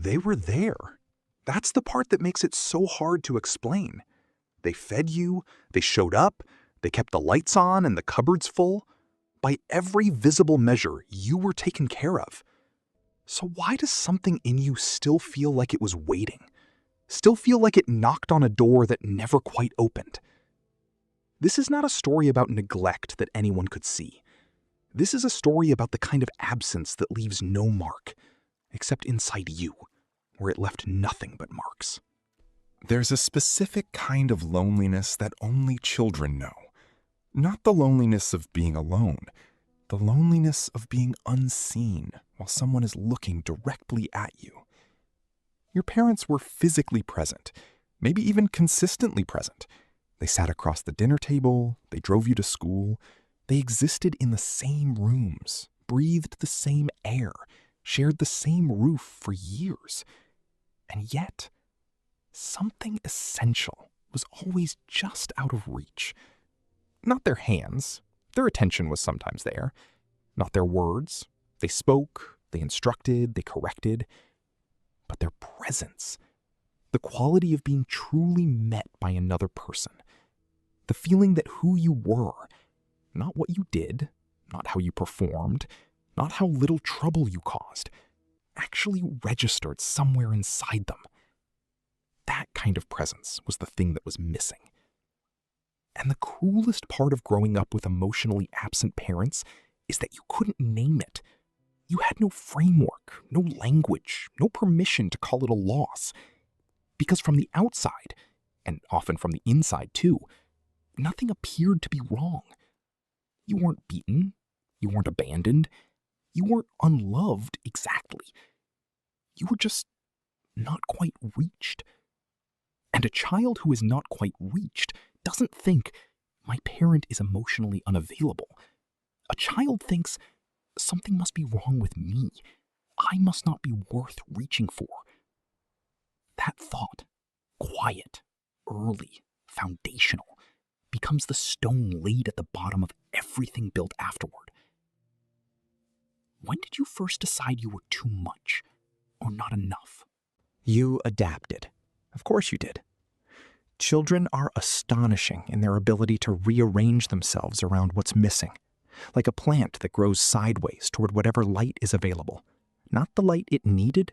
They were there. That's the part that makes it so hard to explain. They fed you, they showed up, they kept the lights on and the cupboards full. By every visible measure, you were taken care of. So why does something in you still feel like it was waiting? Still feel like it knocked on a door that never quite opened? This is not a story about neglect that anyone could see. This is a story about the kind of absence that leaves no mark, except inside you, where it left nothing but marks. There's a specific kind of loneliness that only children know. Not the loneliness of being alone, the loneliness of being unseen while someone is looking directly at you. Your parents were physically present, maybe even consistently present. They sat across the dinner table, they drove you to school, they existed in the same rooms, breathed the same air, shared the same roof for years. And yet, something essential was always just out of reach. Not their hands, their attention was sometimes there. Not their words, they spoke, they instructed, they corrected. But their presence, the quality of being truly met by another person. The feeling that who you were, not what you did, not how you performed, not how little trouble you caused, actually registered somewhere inside them. That kind of presence was the thing that was missing. And the cruelest part of growing up with emotionally absent parents is that you couldn't name it. You had no framework, no language, no permission to call it a loss. Because from the outside, and often from the inside too, nothing appeared to be wrong. You weren't beaten, you weren't abandoned, you weren't unloved exactly. You were just not quite reached. And a child who is not quite reached doesn't think, my parent is emotionally unavailable. A child thinks, something must be wrong with me. I must not be worth reaching for. That thought, quiet, early, foundational, becomes the stone laid at the bottom of everything built afterward. When did you first decide you were too much or not enough? You adapted. Of course you did. Children are astonishing in their ability to rearrange themselves around what's missing, like a plant that grows sideways toward whatever light is available. Not the light it needed,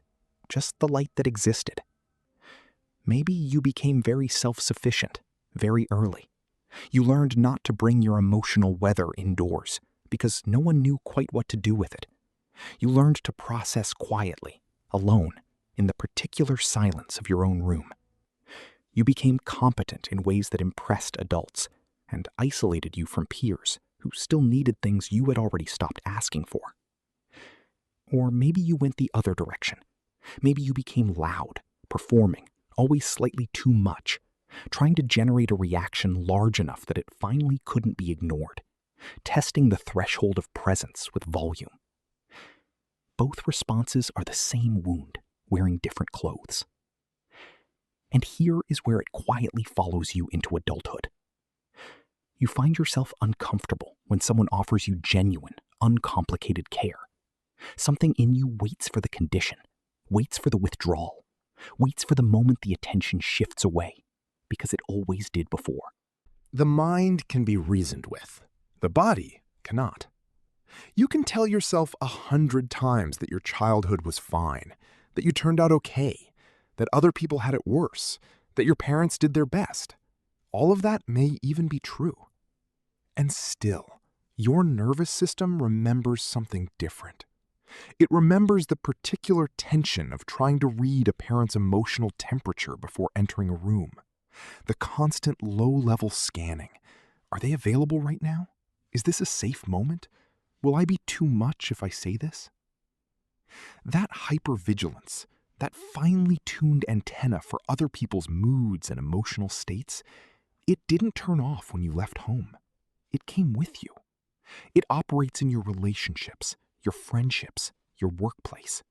just the light that existed. Maybe you became very self-sufficient, very early. You learned not to bring your emotional weather indoors, because no one knew quite what to do with it. You learned to process quietly, alone, in the particular silence of your own room. You became competent in ways that impressed adults and isolated you from peers who still needed things you had already stopped asking for. Or maybe you went the other direction. Maybe you became loud, performing, always slightly too much, trying to generate a reaction large enough that it finally couldn't be ignored, testing the threshold of presence with volume. Both responses are the same wound, wearing different clothes. And here is where it quietly follows you into adulthood. You find yourself uncomfortable when someone offers you genuine, uncomplicated care. Something in you waits for the condition, waits for the withdrawal, waits for the moment the attention shifts away, because it always did before. The mind can be reasoned with. The body cannot. You can tell yourself 100 times that your childhood was fine, that you turned out okay, that other people had it worse, that your parents did their best. All of that may even be true. And still, your nervous system remembers something different. It remembers the particular tension of trying to read a parent's emotional temperature before entering a room. The constant low-level scanning. Are they available right now? Is this a safe moment? Will I be too much if I say this? That hypervigilance, that finely tuned antenna for other people's moods and emotional states, it didn't turn off when you left home. It came with you. It operates in your relationships, your friendships, your workplace.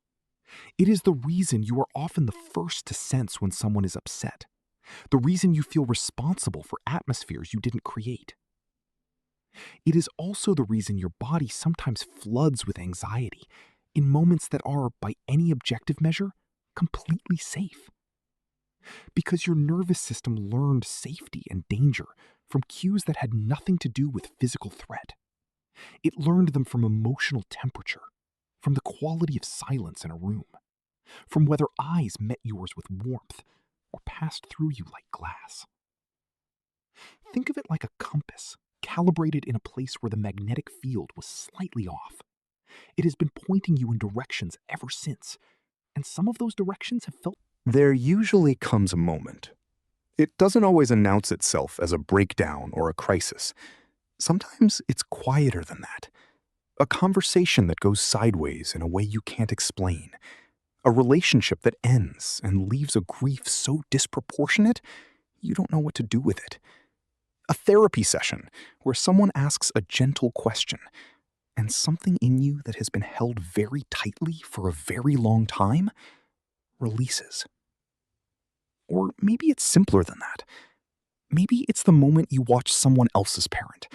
It is the reason you are often the first to sense when someone is upset, the reason you feel responsible for atmospheres you didn't create. It is also the reason your body sometimes floods with anxiety in moments that are, by any objective measure, completely safe. Because your nervous system learned safety and danger from cues that had nothing to do with physical threat. It learned them from emotional temperature, from the quality of silence in a room, from whether eyes met yours with warmth or passed through you like glass. Think of it like a compass, calibrated in a place where the magnetic field was slightly off. It has been pointing you in directions ever since, and some of those directions have felt. There usually comes a moment. It doesn't always announce itself as a breakdown or a crisis. Sometimes it's quieter than that. A conversation that goes sideways in a way you can't explain. A relationship that ends and leaves a grief so disproportionate you don't know what to do with it. A therapy session where someone asks a gentle question and something in you that has been held very tightly for a very long time releases. Or maybe it's simpler than that. Maybe it's the moment you watch someone else's parent,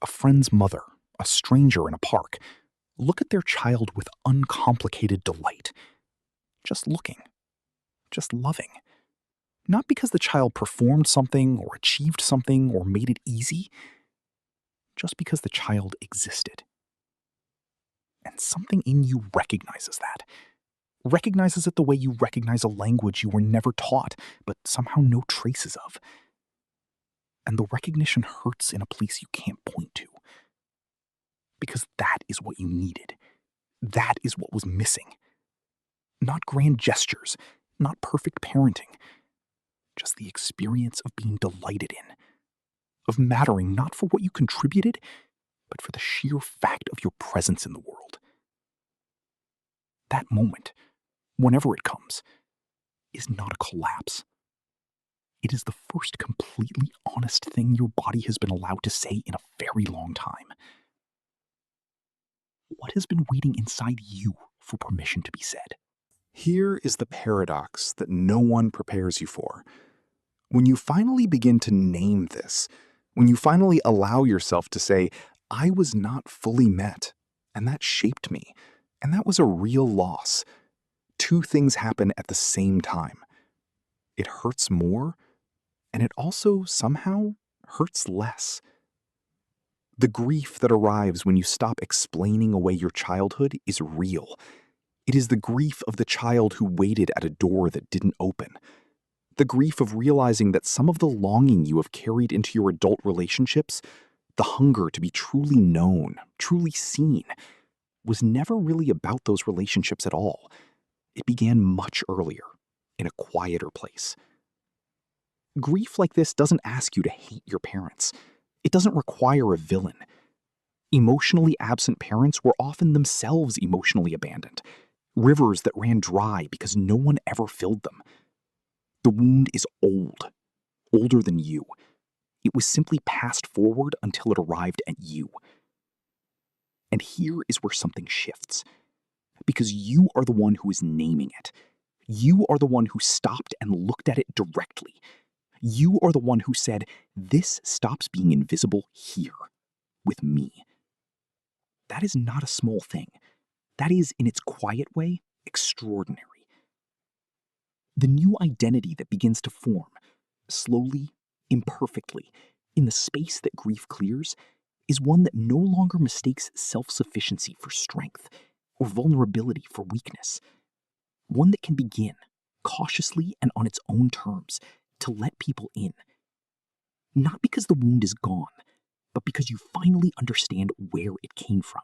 a friend's mother, a stranger in a park, look at their child with uncomplicated delight. Just looking. Just loving. Not because the child performed something or achieved something or made it easy, just because the child existed. And something in you recognizes that. Recognizes it the way you recognize a language you were never taught, but somehow know traces of. And the recognition hurts in a place you can't point to. Because that is what you needed. That is what was missing. Not grand gestures, not perfect parenting. Just the experience of being delighted in. Of mattering not for what you contributed, but for the sheer fact of your presence in the world. That moment, whenever it comes, is not a collapse. It is the first completely honest thing your body has been allowed to say in a very long time. What has been waiting inside you for permission to be said? Here is the paradox that no one prepares you for. When you finally begin to name this, when you finally allow yourself to say, I was not fully met, and that shaped me, and that was a real loss, two things happen at the same time. It hurts more, and it also somehow hurts less. The grief that arrives when you stop explaining away your childhood is real. It is the grief of the child who waited at a door that didn't open. The grief of realizing that some of the longing you have carried into your adult relationships, the hunger to be truly known, truly seen, was never really about those relationships at all. It began much earlier, in a quieter place. Grief like this doesn't ask you to hate your parents. It doesn't require a villain. Emotionally absent parents were often themselves emotionally abandoned, rivers that ran dry because no one ever filled them. The wound is old, older than you. It was simply passed forward until it arrived at you. And here is where something shifts. Because you are the one who is naming it. You are the one who stopped and looked at it directly. You are the one who said, this stops being invisible here, with me. That is not a small thing. That is, in its quiet way, extraordinary. The new identity that begins to form, slowly, imperfectly, in the space that grief clears, is one that no longer mistakes self-sufficiency for strength, or vulnerability for weakness. One that can begin, cautiously and on its own terms, to let people in. Not because the wound is gone, but because you finally understand where it came from.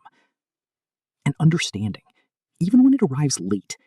And understanding, even when it arrives late,